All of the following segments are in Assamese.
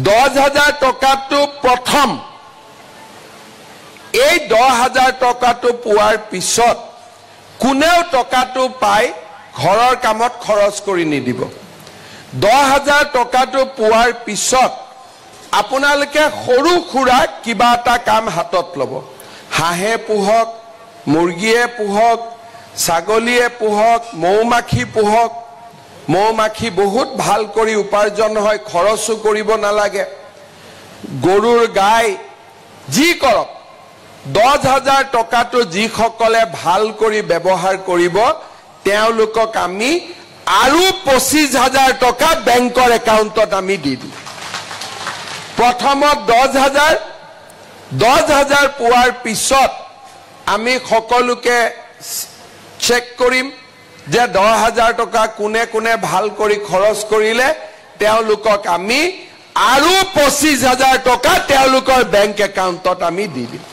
10,000 টকাটো প্ৰথম এই 10,000 টকাটো পোৱাৰ পিছত কোনেও টকাটো পাই ঘৰৰ কামত খৰচ কৰি নিদিব 10,000 টকাটো পোৱাৰ পিছত আপোনালোকে সৰু খুৰা কিবা এটা কাম হাতত ল'ব হাঁহে পোহক মুৰ্গীয়ে পোহক ছাগলীয়ে পোহক মৌমাখি পোহক মৌমাখি বহুত ভাল কৰি উপাৰ্জন হয় খৰচো কৰিব নালাগে গৰুৰ গাই যি কৰক 10,000 টকাটো যি সকলে ভাল কৰি ব্যৱহাৰ কৰিব তেওঁলোকক আমি আৰু 25,000 টকা বেংকৰ একাউণ্টত আমি দি দিম প্ৰথমত 10,000 পোৱাৰ পিছত আমি সকলোকে চেক কৰিম যে 10,000 টকা কোনে কোনে ভাল কৰি খৰচ কৰিলে তেওঁলোকক আমি আৰু 25,000 টকা তেওঁলোকৰ বেংক একাউণ্টত আমি দি দিম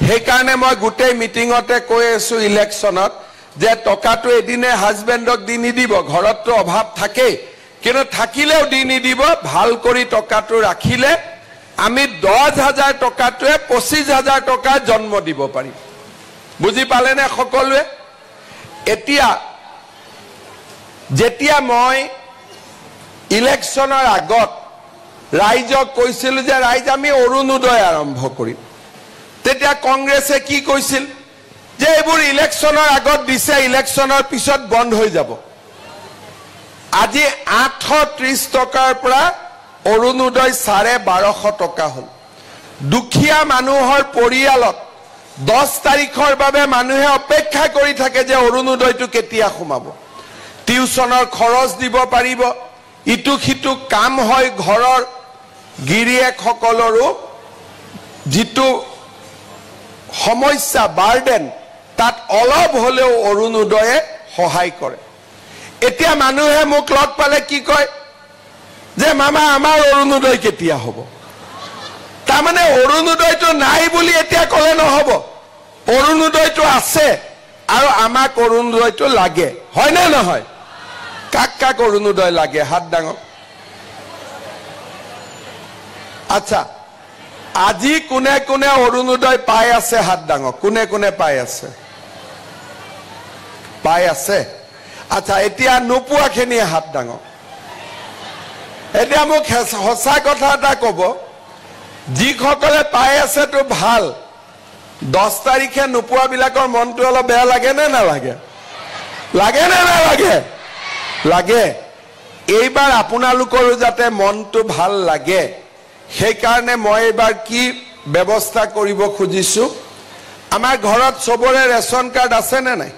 সেইকাৰণে মই গোটেই মিটিঙতে কৈ আছো ইলেকশ্যনত যে টকাটো এদিনে হাজবেণ্ডক দি নিদিব ঘৰতটো অভাৱ থাকে কিন্তু থাকিলেও দি নিদিব ভাল কৰি টকাটো ৰাখিলে আমি 10,000 টকাটোৱে 25,000 টকা জন্ম দিব পাৰিম বুজি পালেনে সকলোৱে এতিয়া যেতিয়া মই ইলেকশ্যনৰ আগত ৰাইজক কৈছিল যে ৰাইজ আমি অৰুণোদয় আৰম্ভ কৰিম তেতিয়া কংগ্ৰেছে কি কৈছিল যে এইবোৰ ইলেকশ্যনৰ আগত দিছে ইলেকশ্যনৰ পিছত বন্ধ হৈ যাব আজি 830 টকাৰ পৰা অৰুণোদয় 1250 টকা হ'ল দুখীয়া মানুহৰ পৰিয়ালত 10 তাৰিখৰ বাবে মানুহে অপেক্ষা কৰি থাকে যে অৰুণোদয়টো কেতিয়া সোমাব টিউচনৰ খৰচ দিব পাৰিব ইটু খিটু কাম হয় ঘৰৰ গিৰিয়েক সকলৰো যিটো সমস্যা বাৰ্ডেন তাত অলপ হলেও অৰুণোদয়ে সহায় কৰে এতিয়া মানুহে মোক লগ পালে কি কয় যে মামা আমাৰ অৰুণোদয় কেতিয়া হ'ব তাৰমানে অৰুণোদয়টো নাই বুলি এতিয়া কলে নহব অৰুণোদয়টো আছে আৰু আমাক অৰুণোদয়টো লাগে হয় না নহয় কাক কাক অৰুণোদয় লাগে হাত ডাঙৰ আচ্ছা আজি কোনে কোনে অৰুণোদয় পাই আছে হাত ডাঙৰ কোনে কোনে পাই আছে আচ্ছা এতিয়া নোপোৱাখিনি হাত ডাঙৰ এতিয়া মোক সঁচা কথা এটা ক'ব যিসকলে পাই আছে তো ভাল 10 তাৰিখে নোপোৱা বিলাকৰ মনটো অলপ বেয়া লাগে নে নালাগে লাগে নে নালাগে লাগে এইবাৰ আপোনালোকৰো যাতে মনটো ভাল লাগে সেই কাৰণে মই এইবাৰ কি ব্যৱস্থা কৰিব খুজিছো আমাৰ ঘৰত সবৰে ৰেশন কাৰ্ড আছে নে নাই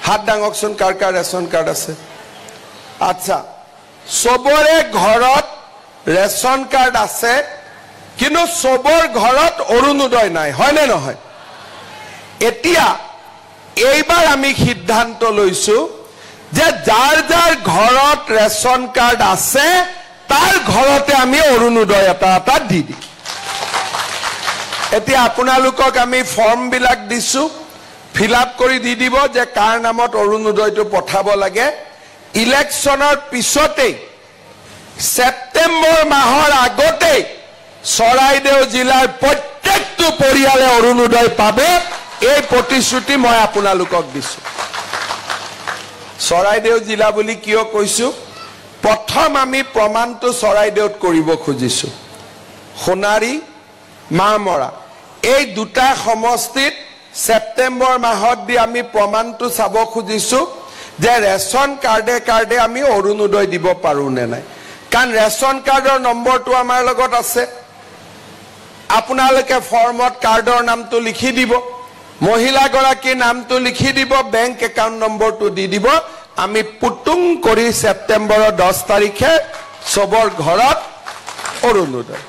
হাত ডাঙকচোন কাৰ কাৰ ৰেশন কাৰ্ড আছে আচ্ছা সবৰে ঘৰত ৰেশন কাৰ্ড আছে কিন্তু সবৰ ঘৰত অৰুণোদয় নাই হয় নে নহয় এতিয়া এইবাৰ আমি সিদ্ধান্ত লৈছো যে যাৰ যাৰ ঘৰত ৰেশন কাৰ্ড আছে তাৰ ঘৰতে আমি অৰুণোদয় এটা দি দিম এতিয়া আপোনালোকক আমি ফৰ্ম বিলাক দিছো ফিল আপ কৰি দি দিব যে কাৰ নামত অৰুণোদয়টো পঠাব লাগে ইলেকশ্যনৰ পিছতেই সেপ্টেম্বৰ মাহৰ আগতেই চৰাইদেউ জিলাৰ প্ৰত্যেকটো পৰিয়ালে অৰুণোদয় পাবে এই প্ৰতিশ্ৰুতি মই আপোনালোকক দিছো চৰাইদেউ জিলা বুলি কিয় কৈছো প্ৰথম আমি প্ৰমাণটো চৰাইদেউত কৰিব খুজিছো সোণাৰী মামৰা এই দুটা সমষ্টিত সেপ্টেম্বৰ মাহত দি আমি প্ৰমাণটো চাব খুজিছো যে ৰেশন কাৰ্ডে আমি অৰুণোদয় দিব পাৰো নে নাই কাৰণ ৰেশন কাৰ্ডৰ নম্বৰটো আমাৰ লগত আছে আপোনালোকে ফৰ্মত কাৰ্ডৰ নামটো লিখি দিব মহিলা গৰাকীৰ নামটো লিখি দিব বেংক একাউণ্ট নম্বৰটো দি দিব আমি পুটুং কৰি সেপ্টেম্বৰৰ 10 তাৰিখে সবৰ ঘৰত অৰুণোদয়